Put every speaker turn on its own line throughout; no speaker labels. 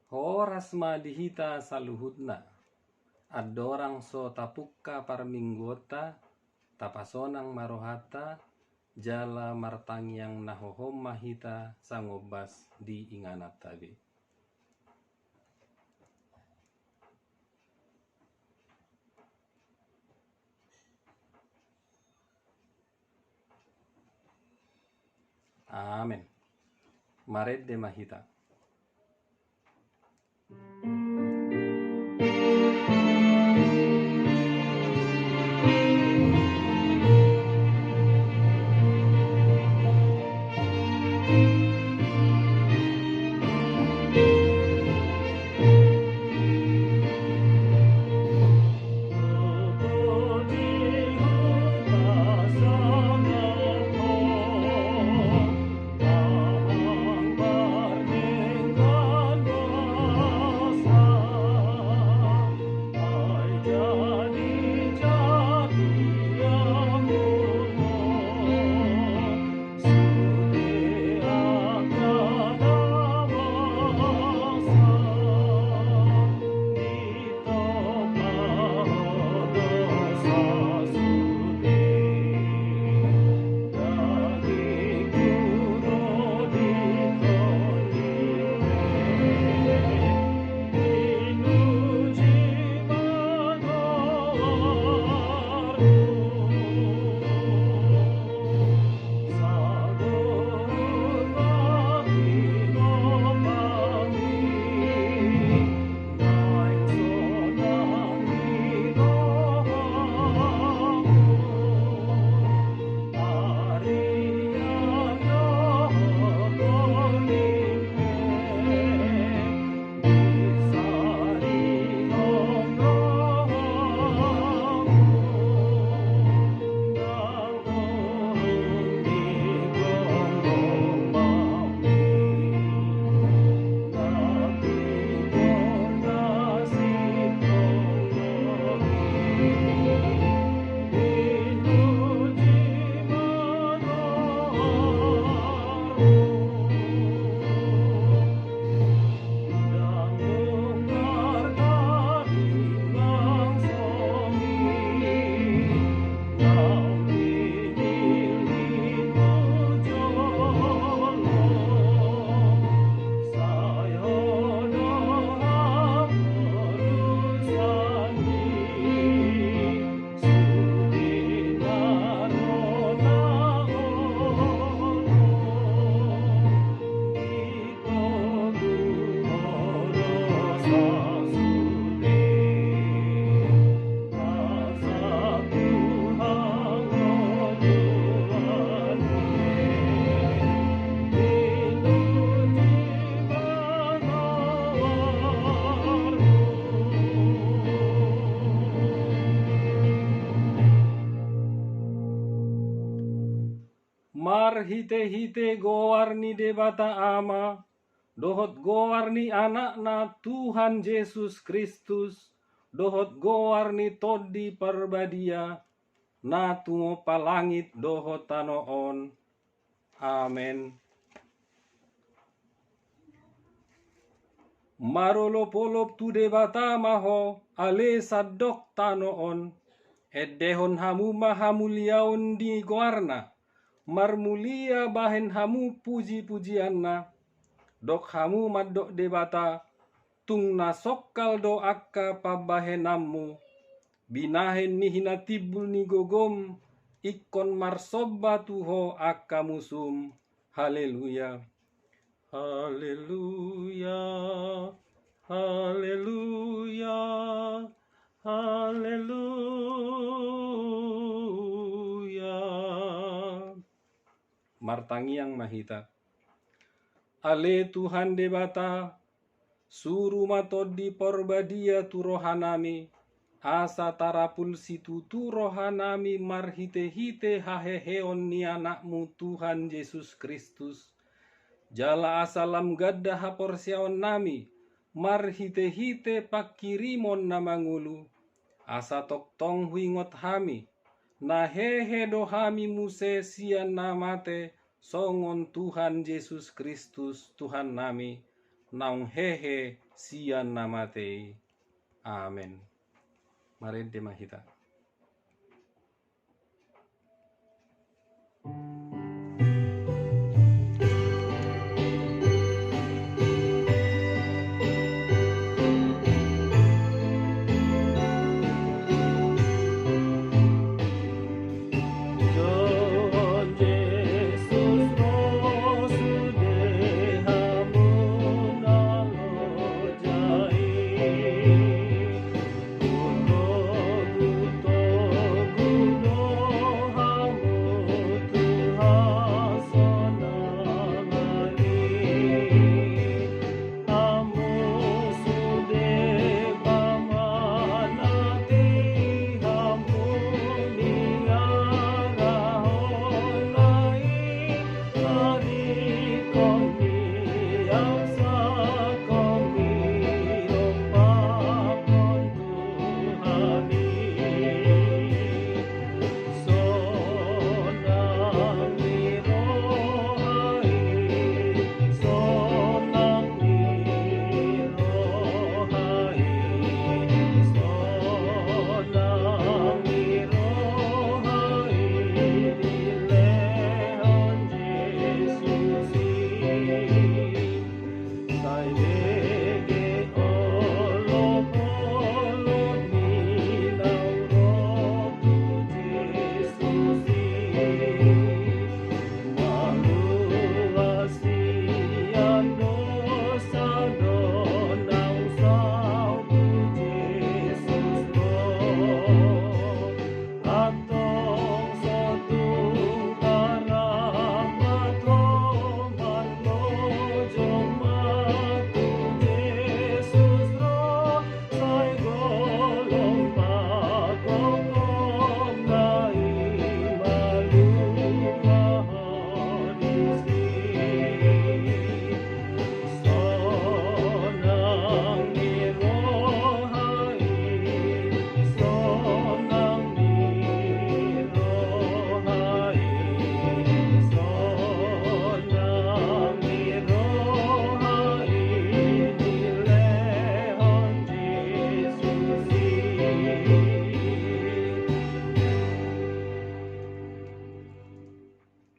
Horas madihita saluhutna. Adorang so tapukka parminggota, tapasonang marohata, jala martangyang nahohom mahita sangobas di inganat tabi. Amen. Maredde mahita. Marhite-hite gowarni debata ama, dohot gowarni anakna Tuhan Yesus Kristus, dohot gowarni toddi parbadia, na tungo palangit dohot tanoon. Amen. Marolop-olop tu debata maho, ale sadok tanoon, eddehon hamu mahamuliaun di gowarna, marmulia bahen hamu puji-pujianna, dok hamu maddok debata, tung nasokkal do akka pabahenammu, binahen ni hinatibul ni gogom, ikkon marsobba tuho akka musum. Haleluya. Haleluya. Haleluya. Haleluya. Martangyang mahita. Ale Tuhan debata, suru matodi porbadia tu rohanami, asa tarapul situ tu rohanami marhite-hite haheheon ni anakmu Tuhan Yesus Kristus. Jala asalam gadda haporsiaon nami, marhite-hite pakirimon namangulu, asa toktong huingot hami, na hehe do hami muse sian namate, songon Tuhan Yesus Kristus Tuhan nami, naung hehe sian namate. Amen. Marente mahita.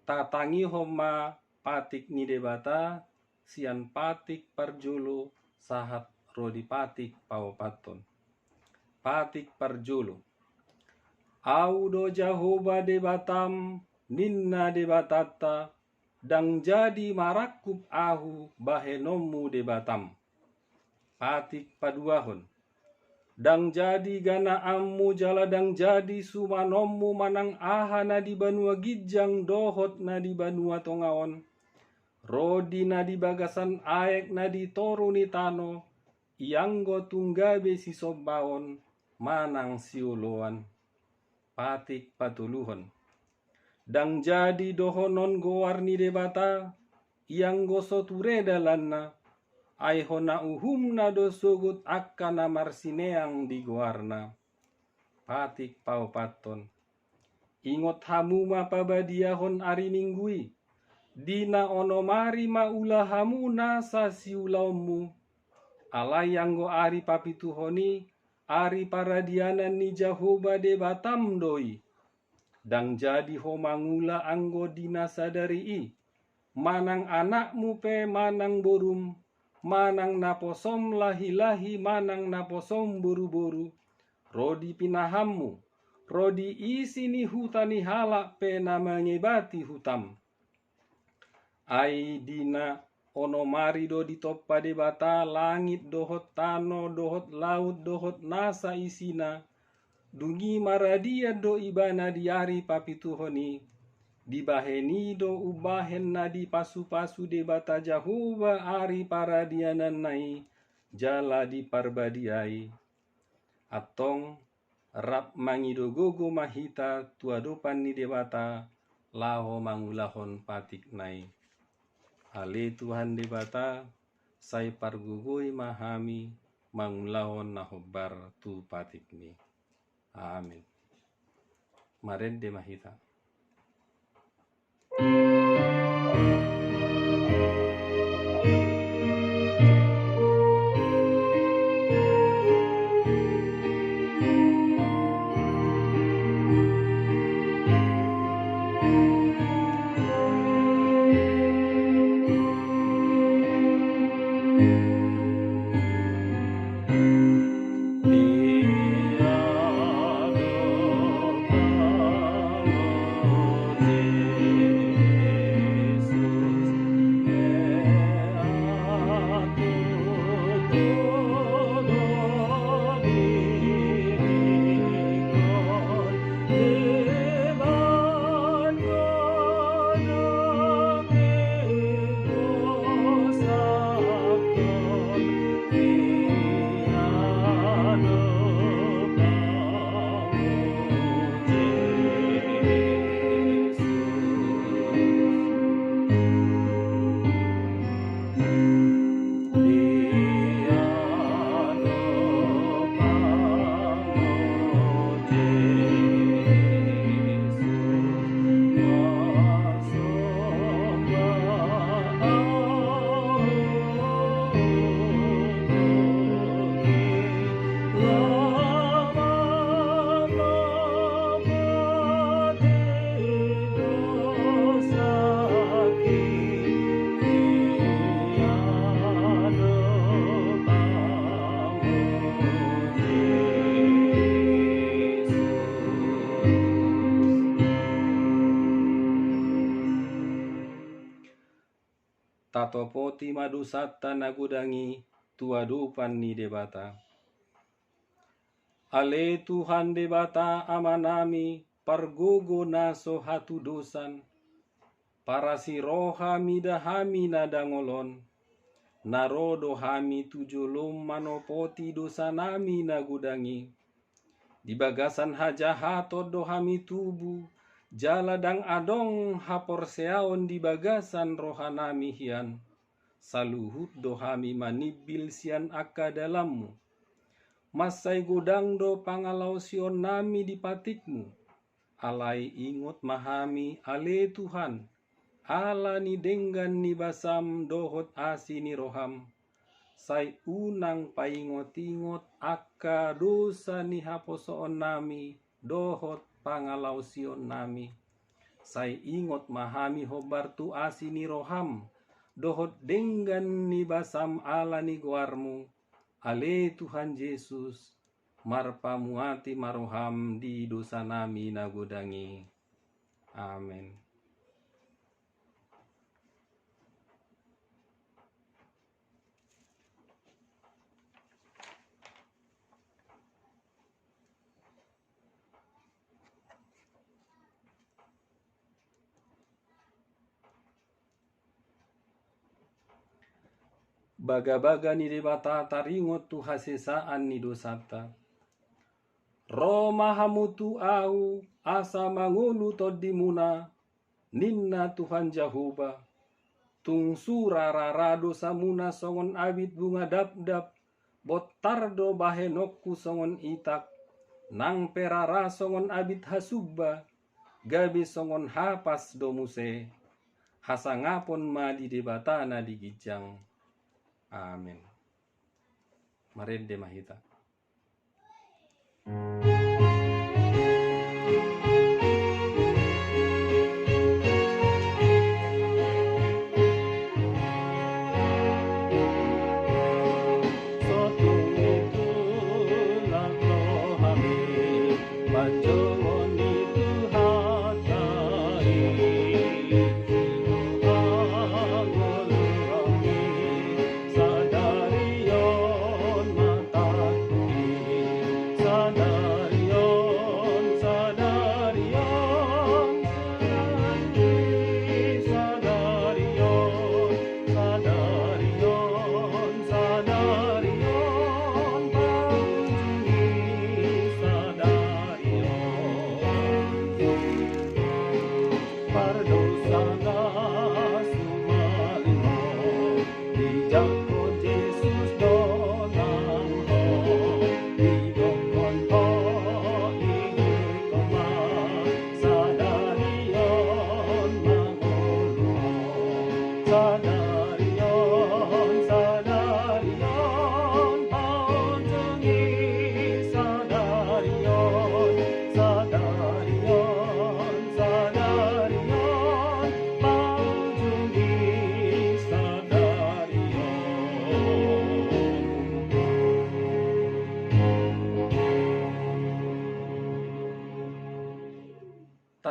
Tatangi homa patik ni debata sian patik parjolo sahat rodi patik pawapaton. Patik parjolo. Au do Jahoba debatam ninna debatata dang jadi marakup ahu bahenomu debatam. Patik paduahon. Dang jadi gana ammu jala dang jadi sumanommu manang aha na di banua gijang dohot na di banua tongaon. Rodi na di bagasan aek na di toru ni tano. Ianggo tunggabe si sobaon manang siuloan. Patik patuluhon. Dang jadi dohonon gowarni debata. Ianggo soturedalanna. Aihona uhumna dosugut akkana marsineang di goarna. Patik paupaton. Ingot hamuma pabadiahon ari minggui. Dina onomari maula hamuna sa siulaumu. Alayanggo ari papituhoni. Ari paradianan ni Jahoba debatam doi. Dang jadi homangula anggo dina sadari i. Manang anakmu pe manang borum. Manang naposom lahi-lahi manang naposom boru-boru. Rodi pinahammu. Rodi isi ni hutani halak pe namangibati hutam. Ai dina onomari do ditoppa debata langit dohot tano dohot laut dohot nasa isina. Dungi maradia do ibana diari papituhoni. Dibaheni do ubahen na di pasu-pasu debata Jahoba ari paradianan nai jala di parbadiai. Atong rap mangido gogo mahita tuadopan ni debata laho mangulahon patik nai. Ale Tuhan debata sai pargugoi mahami mangulahon nahobar tu patik ni. Amin. Marende mahita. Tato poti madu satta nagudangi tua dupan ni debata. Ale Tuhan debata amanami pargogo naso hatu dosan. Para si rohami dahami nadangolon. Narodo hami tujulum manopoti dosa nami nagudangi. Di bagasan hajahato dohami tubu. Jaladang adong hapor seaon di bagasan rohanami hian. Saluhut dohami manibil sian akka dalammu. Masai godang do pangalau sion nami di patikmu. Alai ingot mahami ale Tuhan. Ala ni denggan ni basam dohot asini roham. Sai unang paingot-ingot akka dosa ni haposoon nami dohot pangalau sion nami. Sai ingot mahami hobar tu asini roham. Dohot denggan ni basam ala ni guarmu. Ale Tuhan Yesus. Marpamuati maroham di dosa nami nagudangi. Amin. Baga-baga ni debata taringot tu hasesaan ni dosata. Roma hamutu au asa mangulu todimuna ninna Tuhan Jahoba. Tungsura rarado samuna songon abit bunga dap-dap. Botardo bahenokku songon itak. Nang perara songon abit hasubba. Gabi songon hapas domuse. Hasangapon ma di debatana di gijang. Amin. Marende mahita.
Sana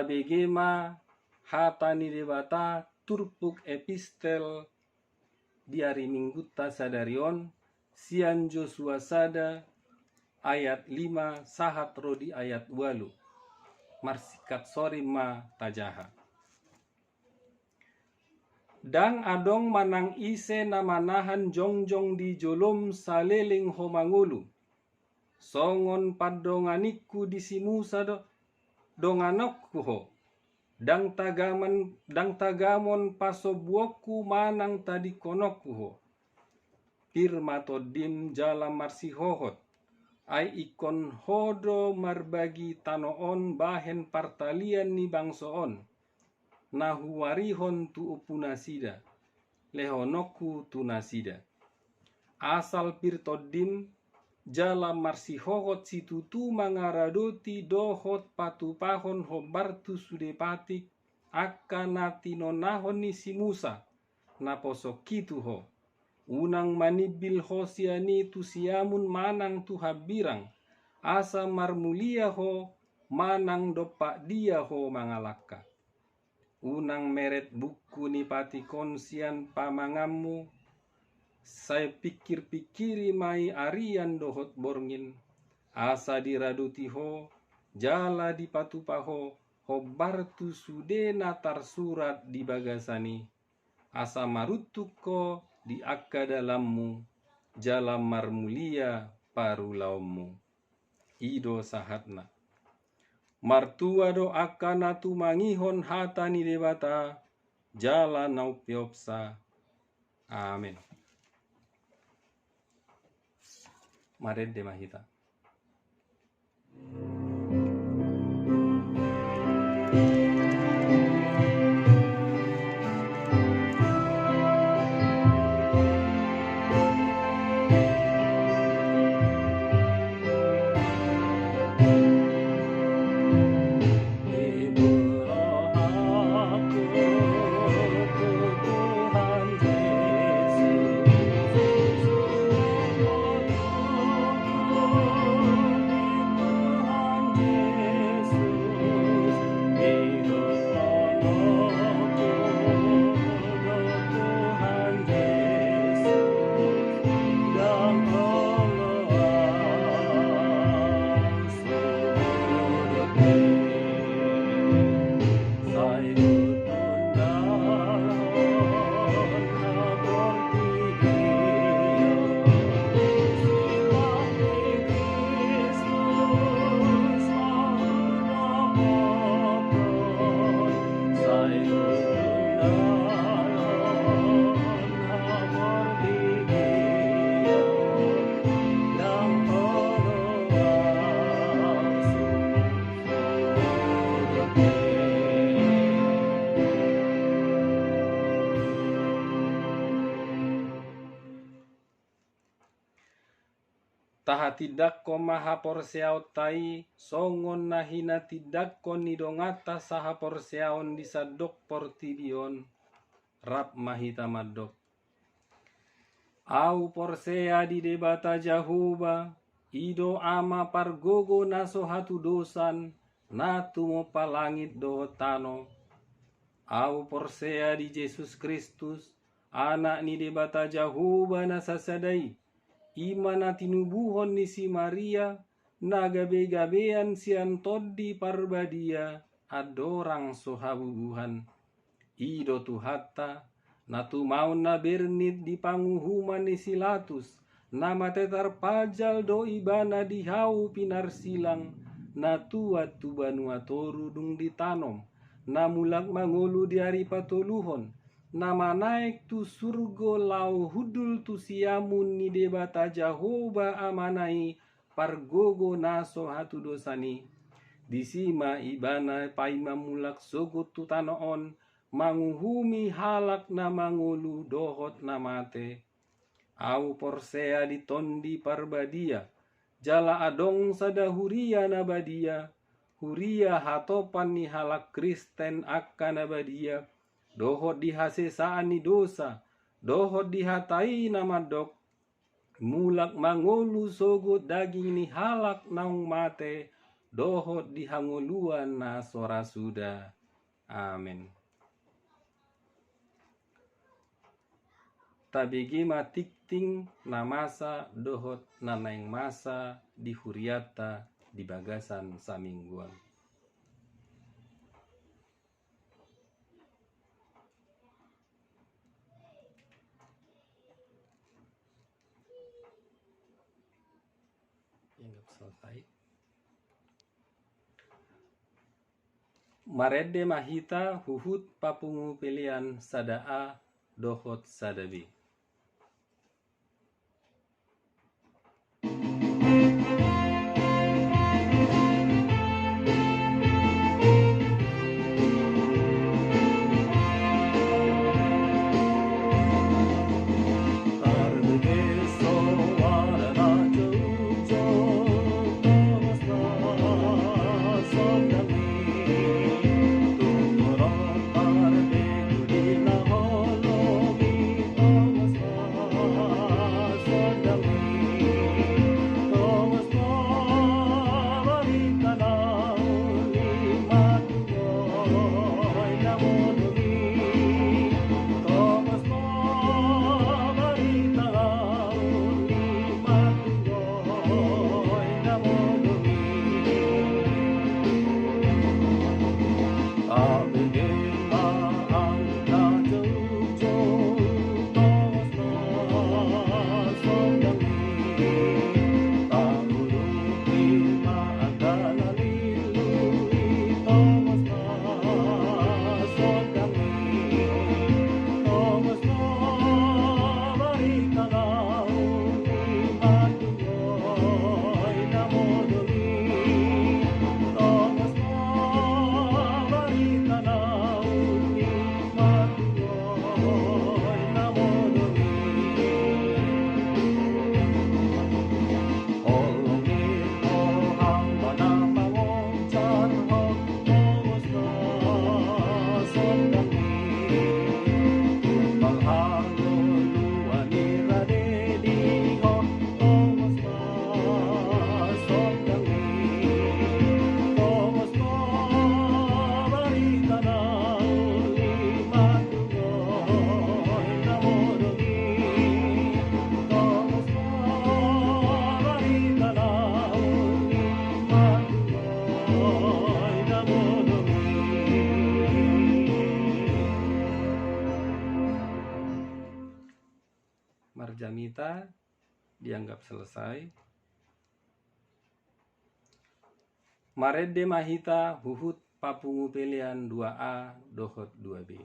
tabegema hatani debata turpuk epistel di hari Minggu sadarion sian Joshua sada ayat 5 sahat rodi ayat 8 marsikat sorima tajaha. Dang adong manang ise na manahan jongjong di jolom saleling homangulu. Songon padonganiku di simusa donganokku ho. Dang tagamon pasobuoku manang tadi konokku ho. Pirmatodim jala marsihohot. Ai ikon hodo marbagi tanoon bahen partalian ni bangsoon. Nahuwarihon tu upunasida, lehonoku tunasida. Asal pirtodim jala marsihohot situtu mangaradoti dohot patupahon hobartu sudepatik akanati nonahon ni simusa naposokitu ho. Unang manibil hosiani tu siamun manang tu habirang asa marmulia ho manang dopak dia ho mangalaka. Unang meret buku ni pati konsian pamangammu, saya pikir-pikiri mai arian dohot borngin, asa diraduti ho, jala di patupaho, ho bartu sude natar surat di bagasani, asa marutuko di akka dalammu, jala marmulia parulaumu. Ido sahatna. Martua do akana tu mangihon hatani debata jala naupiopsa. Amin. Mared de mahita. Taha tidak ko maha porseao tai songon nahina tidak ko nidongata saha porseaon disadok portibion rap mahita madok. Au porsea di debata jahuba ido ama pargogo naso hatu dosan natu mo palangit dohotano. Au porsea di Yesus Kristus anak ni debata jahuba nasasadai. Imana tinubuhon ni si Maria nagabe-gabean sian toddi parbadia adorang sohabubuhan ido tuhatta natu mau na bernit di panguhuman ni silatus nama tetar pajal do ibana dihau pinar silang natua tu banua toru dung ditanom namulak mangolu di hari patoluhon nama naik tu surgo lau hudul tu siamun ni debata jahoba amanai pargogo naso hatu dosani disima ibana paima mulak sogot tu tanoon manguhumi halak na mangulu dohot namate au porsea di tondi parbadia jala adong sada huria nabadia huria hatopan ni halak Kristen akka nabadia dohot dihasesaan ni dosa, dohot dihatai namadok, mulak mangolu sogot daging ni halak naung mate, dohot di hanguluan na sora suda. Amin. Tabigi matikting na masa dohot nanaing masa di huriata di bagasan samingguan. Ingat selesai. Marede mahita huhut papungu pilihan sadaa dohot sadabi. Marjamita dianggap selesai. Marede mahita huhut papungu pilihan 2A dohot 2B.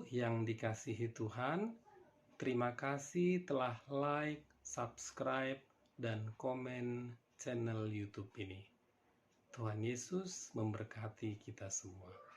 Ibu yang dikasihi Tuhan, terima kasih telah like, subscribe, dan komen channel YouTube ini. Tuhan Yesus memberkati kita semua.